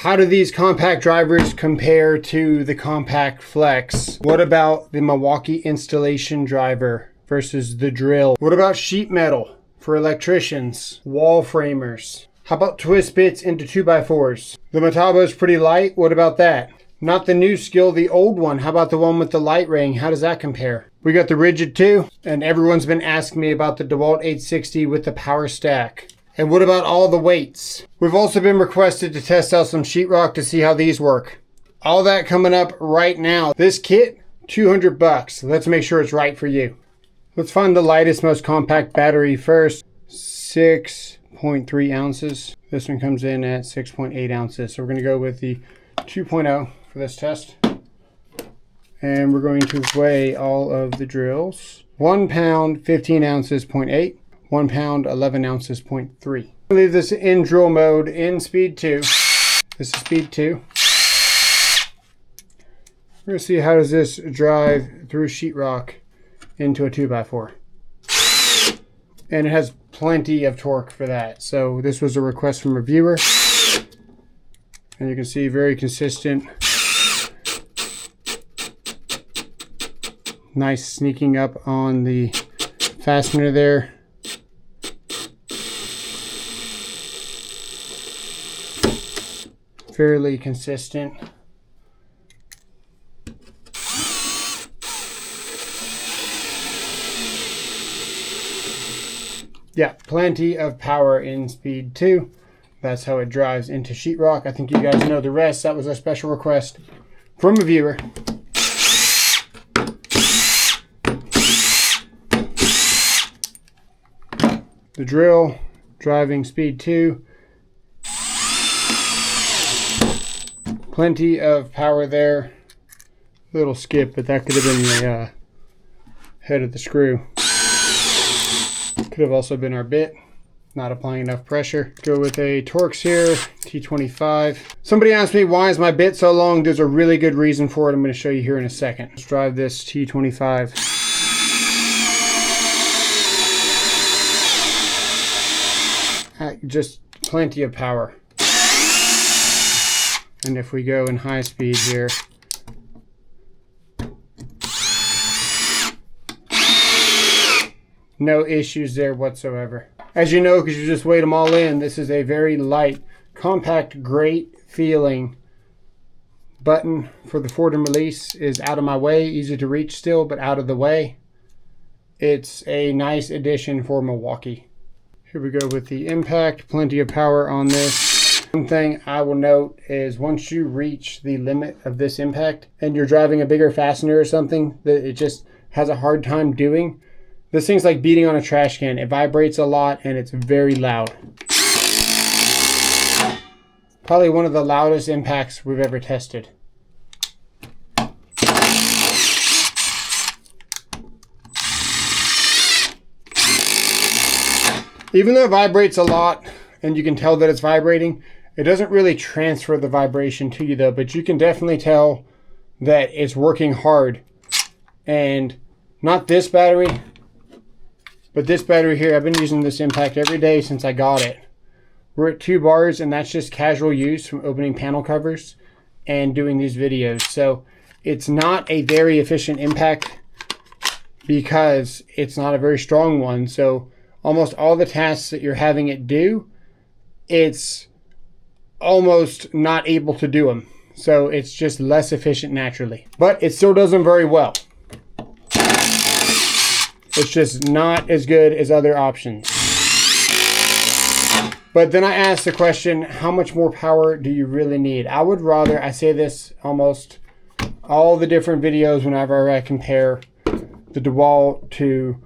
How do these compact drivers compare to the compact flex? What about the Milwaukee installation driver versus the drill? What about sheet metal for electricians, wall framers? How about twist bits into 2x4s? The Metabo is pretty light. What about that? Not the new skill, the old one. How about the one with the light ring? How does that compare? We got the rigid too, and everyone's been asking me about the DeWalt 860 with the power stack. And what about all the weights? We've also been requested to test out some sheetrock to see how these work. All that coming up right now. This kit, $200. Let's make sure it's right for you. Let's find the lightest, most compact battery first. 6.3 ounces. This one comes in at 6.8 ounces. So we're gonna go with the 2.0 for this test. And we're going to weigh all of the drills. 1 pound, 15 ounces, 0.8. 1 pound, 11 ounces, 0.3. I'll leave this in drill mode in speed 2. This is speed 2. We're gonna see how does this drive through sheetrock into a 2x4. And it has plenty of torque for that. So this was a request from a viewer. And you can see very consistent. Nice sneaking up on the fastener there. Fairly consistent. Yeah, plenty of power in speed 2. That's how it drives into sheetrock. I think you guys know the rest. That was a special request from a viewer. The drill, driving speed 2. Plenty of power there. Little skip, but that could have been the head of the screw. Could have also been our bit. Not applying enough pressure. Go with a Torx here, T25. Somebody asked me, why is my bit so long? There's a really good reason for it. I'm going to show you here in a second. Let's drive this T25. Just plenty of power. And if we go in high speed here, no issues there whatsoever. As you know, because you just weighed them all in, this is a very light, compact, great feeling button for the forward and release is out of my way, easy to reach still, but out of the way. It's a nice addition for Milwaukee. Here we go with the impact, plenty of power on this. One thing I will note is once you reach the limit of this impact and you're driving a bigger fastener or something that it just has a hard time doing, this thing's like beating on a trash can. It vibrates a lot and it's very loud. Probably one of the loudest impacts we've ever tested. Even though it vibrates a lot and you can tell that it's vibrating, it doesn't really transfer the vibration to you though, but you can definitely tell that it's working hard. And not this battery, but this battery here, I've been using this impact every day since I got it. We're at 2 bars and that's just casual use from opening panel covers and doing these videos. So it's not a very efficient impact because it's not a very strong one. So almost all the tasks that you're having it do, it's almost not able to do them. So it's just less efficient naturally. But it still does them very well. It's just not as good as other options. But then I asked the question, how much more power do you really need? I would rather, I say this almost all the different videos whenever I compare the DeWalt to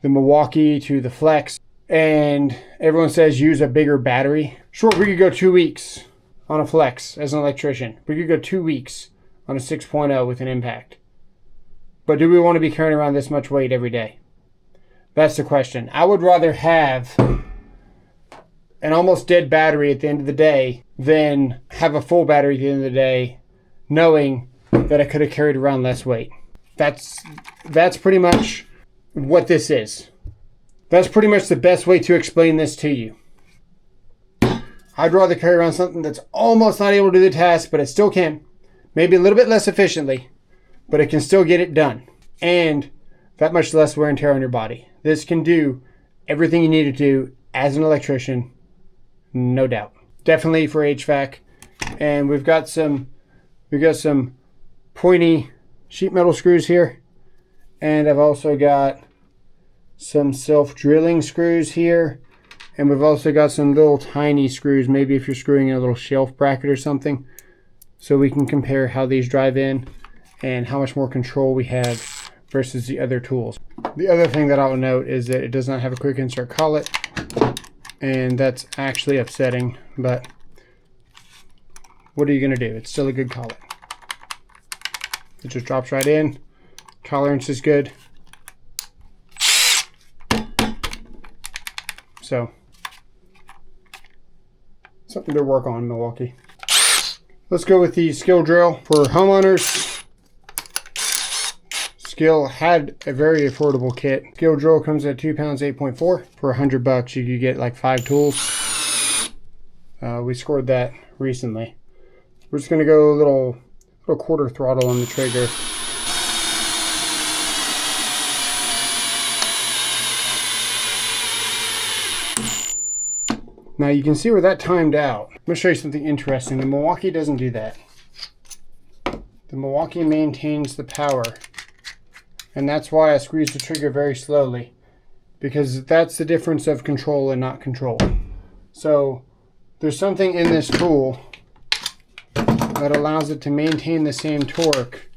the Milwaukee to the Flex, and everyone says use a bigger battery. Sure, we could go 2 weeks on a Flex as an electrician. We could go 2 weeks on a 6.0 with an impact. But do we want to be carrying around this much weight every day? That's the question. I would rather have an almost dead battery at the end of the day than have a full battery at the end of the day knowing that I could have carried around less weight. That's pretty much what this is. That's pretty much the best way to explain this to you. I'd rather carry around something that's almost not able to do the task, but it still can. Maybe a little bit less efficiently, but it can still get it done. And that much less wear and tear on your body. This can do everything you need to do as an electrician, no doubt. Definitely for HVAC. And we've got some pointy sheet metal screws here. And I've also got some self-drilling screws here. And we've also got some little tiny screws, maybe if you're screwing in a little shelf bracket or something. So we can compare how these drive in and how much more control we have versus the other tools. The other thing that I'll note is that it does not have a quick insert collet. And that's actually upsetting, but what are you going to do? It's still a good collet. It just drops right in. Tolerance is good. So, something to work on, Milwaukee. Let's go with the skill drill for homeowners. Skill had a very affordable kit. Skill drill comes at 2 pounds, 8.4. For $100, you could get like 5 tools. We scored that recently. We're just gonna go a little quarter throttle on the trigger. Now you can see where that timed out. I'm gonna show you something interesting. The Milwaukee doesn't do that. The Milwaukee maintains the power. And that's why I squeeze the trigger very slowly, because that's the difference of control and not control. So there's something in this tool that allows it to maintain the same torque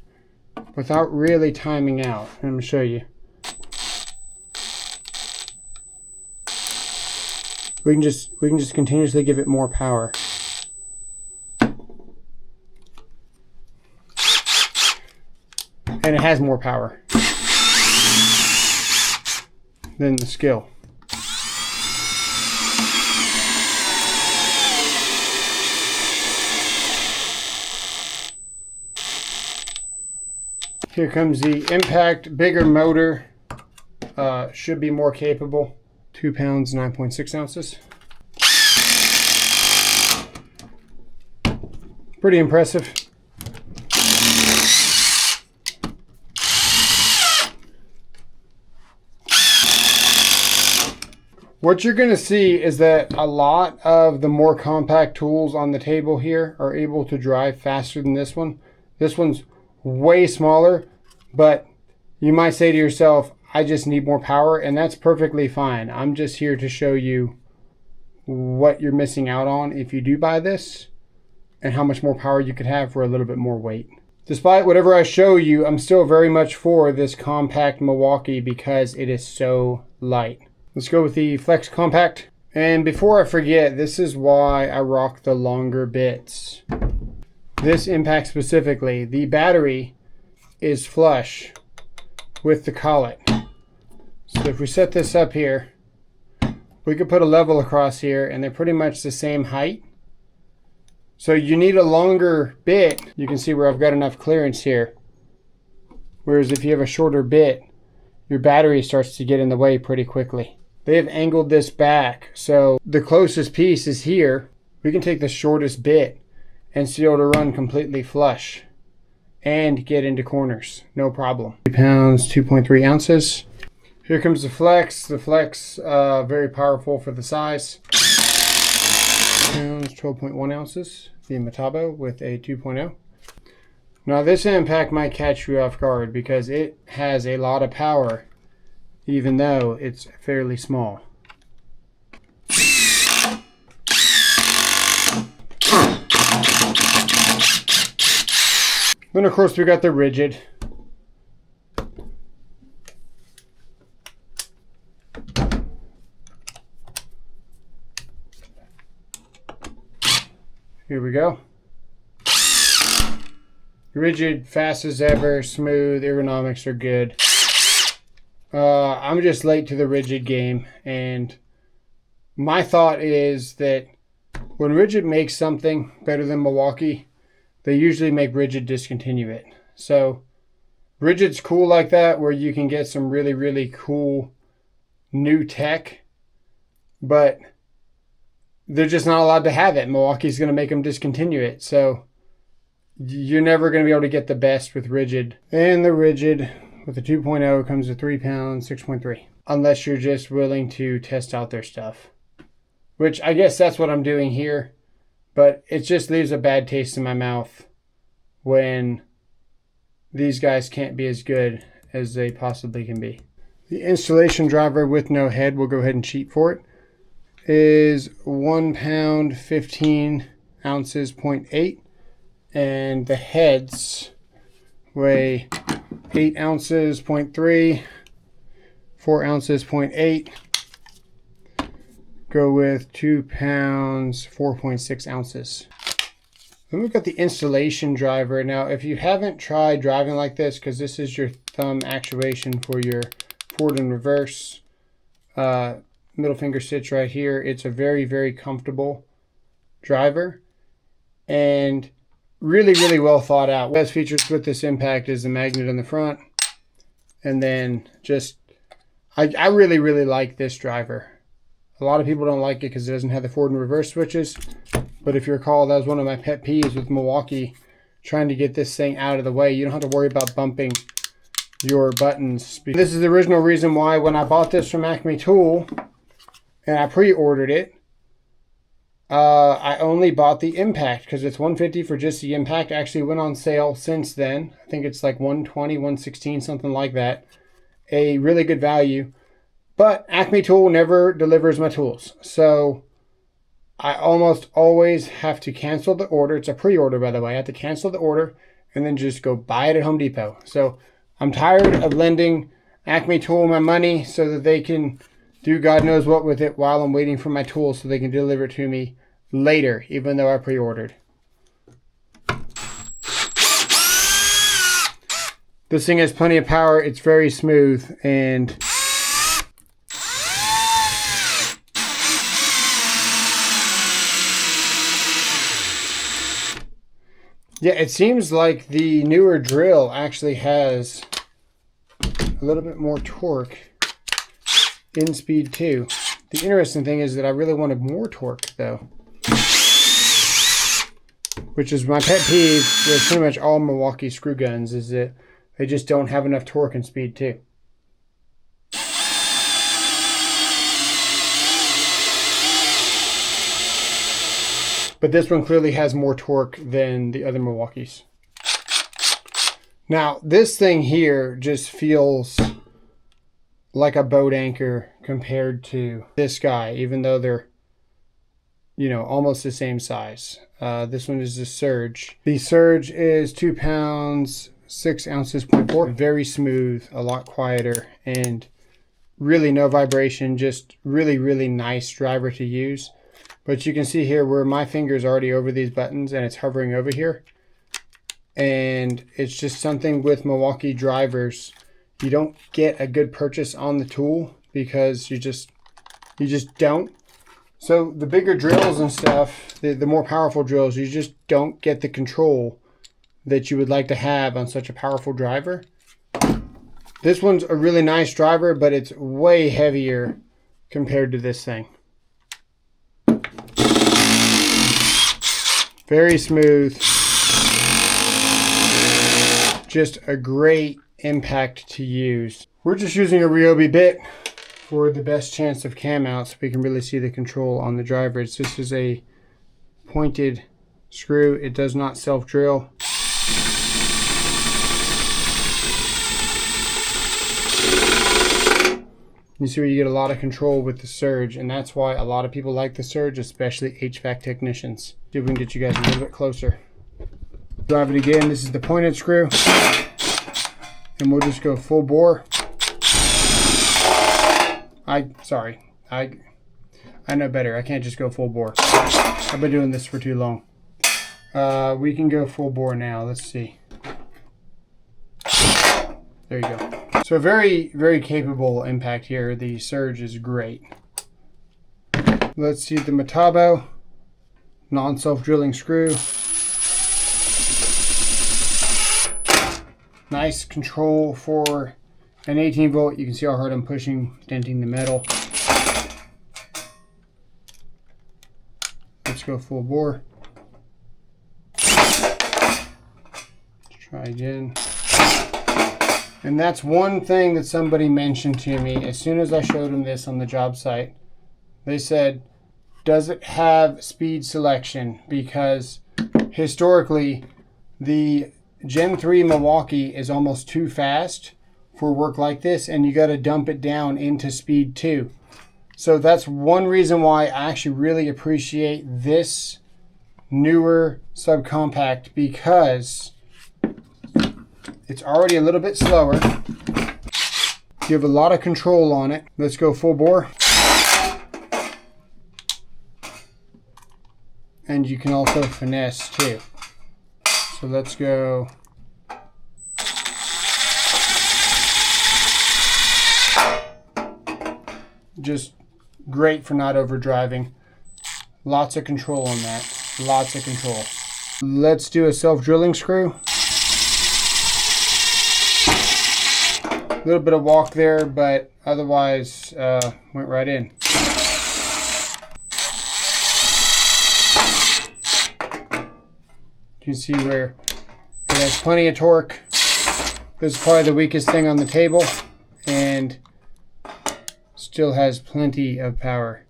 without really timing out. I'm going to show you. We can just continuously give it more power. And it has more power than the skill. Here comes the impact, bigger motor, should be more capable. 2 pounds, 9.6 ounces. Pretty impressive. What you're going to see is that a lot of the more compact tools on the table here are able to drive faster than this one. This one's way smaller, but you might say to yourself, I just need more power, and that's perfectly fine. I'm just here to show you what you're missing out on if you do buy this, and how much more power you could have for a little bit more weight. Despite whatever I show you, I'm still very much for this compact Milwaukee because it is so light. Let's go with the Flex Compact. And before I forget, this is why I rock the longer bits. This impact specifically, the battery is flush with the collet. So if we set this up here, we could put a level across here and they're pretty much the same height. So you need a longer bit. You can see where I've got enough clearance here. Whereas if you have a shorter bit, your battery starts to get in the way pretty quickly. They have angled this back, so the closest piece is here. We can take the shortest bit and still to run completely flush and get into corners, no problem. 3 pounds, 2.3 ounces. Here comes the Flex. The Flex, very powerful for the size. 3 pounds, 12.1 ounces. The Metabo with a 2.0. Now this impact might catch you off guard because it has a lot of power, even though it's fairly small. Then of course we got the rigid. Here we go. Rigid, fast as ever, smooth, ergonomics are good. I'm just late to the rigid game, and my thought is that when Rigid makes something better than Milwaukee, they usually make Rigid discontinue it. So Rigid's cool like that, where you can get some really, really cool new tech, but they're just not allowed to have it. Milwaukee's going to make them discontinue it. So you're never going to be able to get the best with rigid. And the rigid with the 2.0 comes to 3 pounds, 6.3. Unless you're just willing to test out their stuff. Which I guess that's what I'm doing here. But it just leaves a bad taste in my mouth when these guys can't be as good as they possibly can be. The installation driver with no head, we'll go ahead and cheat for it, is 1 pound, 15 ounces, 0.8. And the heads weigh 8 ounces, 0.3, 4 ounces, 0.8. Go with 2 pounds, 4.6 ounces. Then we've got the installation driver. Now, if you haven't tried driving like this, because this is your thumb actuation for your forward and reverse middle finger stitch right here, it's a very, very comfortable driver and really, really well thought out. What has features with this impact is the magnet on the front, and then just I really, really like this driver. A lot of people don't like it because it doesn't have the forward and reverse switches. But if you recall, that was one of my pet peeves with Milwaukee, trying to get this thing out of the way. You don't have to worry about bumping your buttons. This is the original reason why when I bought this from Acme Tool and I pre-ordered it, I only bought the impact because it's $150 for just the impact. Actually went on sale since then. I think it's like $120, $116, something like that. A really good value. But Acme Tool never delivers my tools. So I almost always have to cancel the order. It's a pre-order, by the way. I have to cancel the order and then just go buy it at Home Depot. So I'm tired of lending Acme Tool my money so that they can do God knows what with it while I'm waiting for my tools so they can deliver it to me later, even though I pre-ordered. This thing has plenty of power. It's very smooth, and yeah, it seems like the newer drill actually has a little bit more torque in speed too. The interesting thing is that I really wanted more torque though, which is my pet peeve with pretty much all Milwaukee screw guns, is that they just don't have enough torque and speed too. But this one clearly has more torque than the other Milwaukees. Now, this thing here just feels like a boat anchor compared to this guy, even though they're, you know, almost the same size. This one is the Surge. The Surge is 2 pounds, 6 ounces, 0.4. Very smooth, a lot quieter, and really no vibration. Just really, really nice driver to use. But you can see here where my finger is already over these buttons and it's hovering over here. And it's just something with Milwaukee drivers. You don't get a good purchase on the tool because you just don't. So the bigger drills and stuff, the more powerful drills, you just don't get the control that you would like to have on such a powerful driver. This one's a really nice driver, but it's way heavier compared to this thing. Very smooth. Just a great impact to use. We're just using a Ryobi bit for the best chance of cam out so we can really see the control on the drivers. This is a pointed screw. It does not self-drill. You see where you get a lot of control with the Surge, and that's why a lot of people like the Surge, especially HVAC technicians. See if we can get you guys a little bit closer. Drive it again. This is the pointed screw, and we'll just go full bore. I know better. I can't just go full bore. I've been doing this for too long. We can go full bore now. Let's see. There you go. So very, very capable impact here. The Surge is great. Let's see the Metabo non-self-drilling screw. Nice control for an 18 volt. You can see how hard I'm pushing, denting the metal. Let's go full bore. Let's try again. And that's one thing that somebody mentioned to me as soon as I showed them this on the job site. They said, does it have speed selection? Because historically, the Gen 3 Milwaukee is almost too fast for work like this, and you got to dump it down into speed 2. So that's one reason why I actually really appreciate this newer SubCompact, because it's already a little bit slower. You have a lot of control on it. Let's go full bore. And you can also finesse too. So let's go. Just great for not overdriving. Lots of control on that. Lots of control. Let's do a self-drilling screw. A little bit of walk there, but otherwise went right in. You can see where it has plenty of torque. This is probably the weakest thing on the table, and still has plenty of power.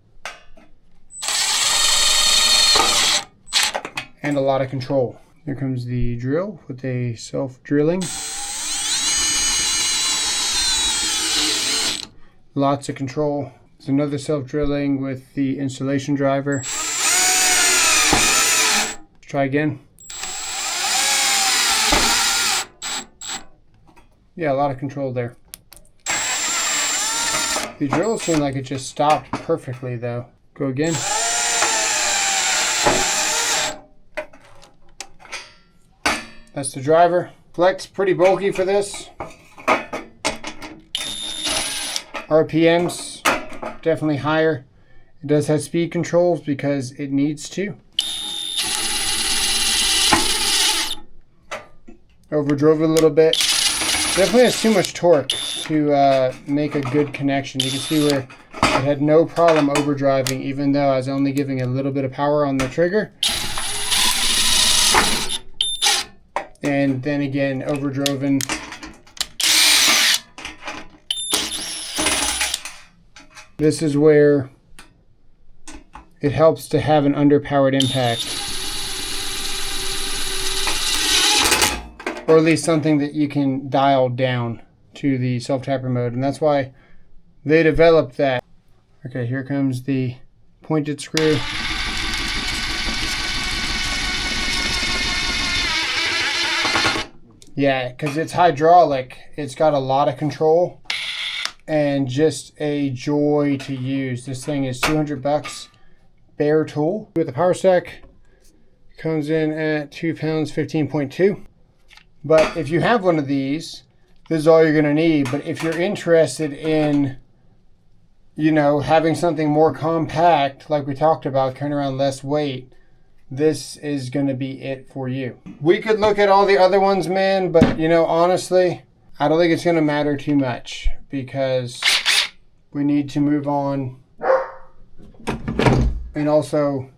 And a lot of control. Here comes the drill with a self-drilling. Lots of control. There's another self-drilling with the installation driver. Let's try again. Yeah, a lot of control there. The drill seemed like it just stopped perfectly though. Go again. That's the driver. Flex pretty bulky for this. RPMs definitely higher. It does have speed controls because it needs to. Overdrove it a little bit. Definitely has too much torque to make a good connection. You can see where it had no problem overdriving, even though I was only giving a little bit of power on the trigger. And then again, overdriven. This is where it helps to have an underpowered impact. Or at least something that you can dial down to the self-tapper mode. And that's why they developed that. Okay, here comes the pointed screw. Yeah, because it's hydraulic, it's got a lot of control and just a joy to use. This thing is $200, bare tool. With the power stack, comes in at 2 pounds, 15.2. But if you have one of these, this is all you're gonna need. But if you're interested in, you know, having something more compact, like we talked about, carrying around less weight, this is gonna be it for you. We could look at all the other ones, man, but you know, honestly, I don't think it's gonna matter too much because we need to move on. And also,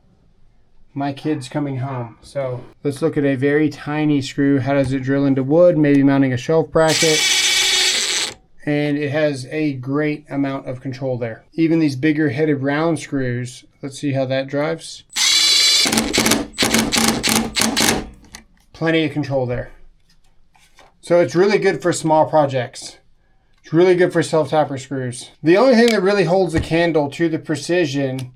my kid's coming home. So let's look at a very tiny screw. How does it drill into wood? Maybe mounting a shelf bracket. And it has a great amount of control there. Even these bigger headed round screws, let's see how that drives. Plenty of control there. So it's really good for small projects. It's really good for self-tapper screws. The only thing that really holds a candle to the precision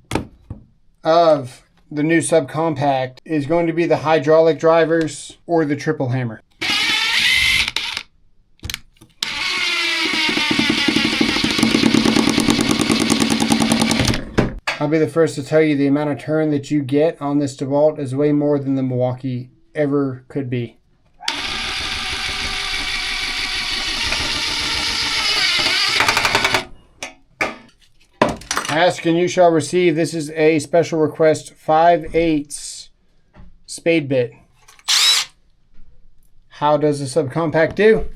of the new SubCompact is going to be the hydraulic drivers or the triple hammer. I'll be the first to tell you the amount of turn that you get on this DeWalt is way more than the Milwaukee ever could be. Ask and you shall receive. This is a special request 5/8 spade bit. How does the SubCompact do?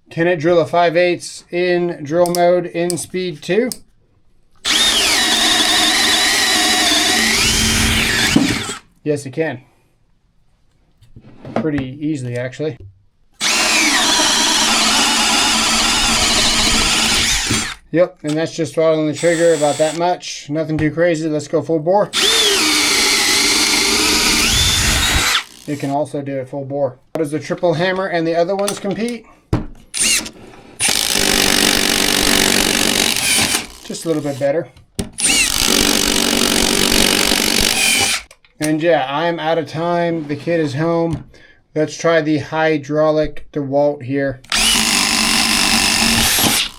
Can it drill a 5/8 in drill mode in speed 2? Yes, it can. Pretty easily, actually. Yep, and that's just throttling the trigger about that much. Nothing too crazy. Let's go full bore. It can also do it full bore. How does the triple hammer and the other ones compete? Just a little bit better. And yeah, I'm out of time. The kid is home. Let's try the hydraulic DeWalt here.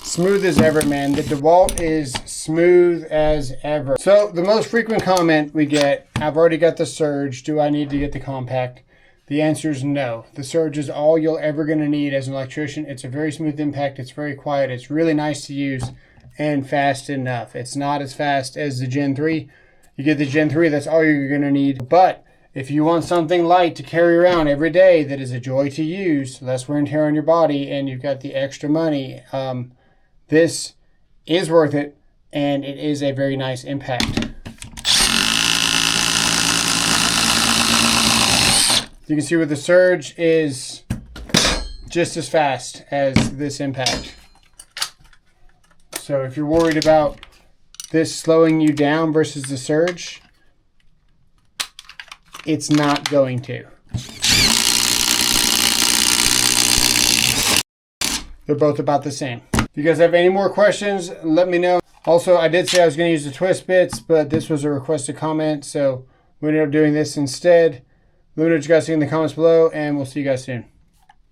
Smooth as ever, man. The DeWalt is smooth as ever. So the most frequent comment we get, I've already got the Surge. Do I need to get the Compact? The answer is no. The Surge is all you're ever going to need as an electrician. It's a very smooth impact. It's very quiet. It's really nice to use and fast enough. It's not as fast as the Gen 3. You get the Gen 3, that's all you're going to need. But if you want something light to carry around every day that is a joy to use, less wear and tear on your body, and you've got the extra money, this is worth it, and it is a very nice impact. You can see with the Surge is just as fast as this impact. So if you're worried about this slowing you down versus the Surge, it's not going to. They're both about the same. If you guys have any more questions, let me know. Also, I did say I was going to use the twist bits, but this was a requested comment, so we ended up doing this instead. Let me know what you guys think in the comments below, and we'll see you guys soon.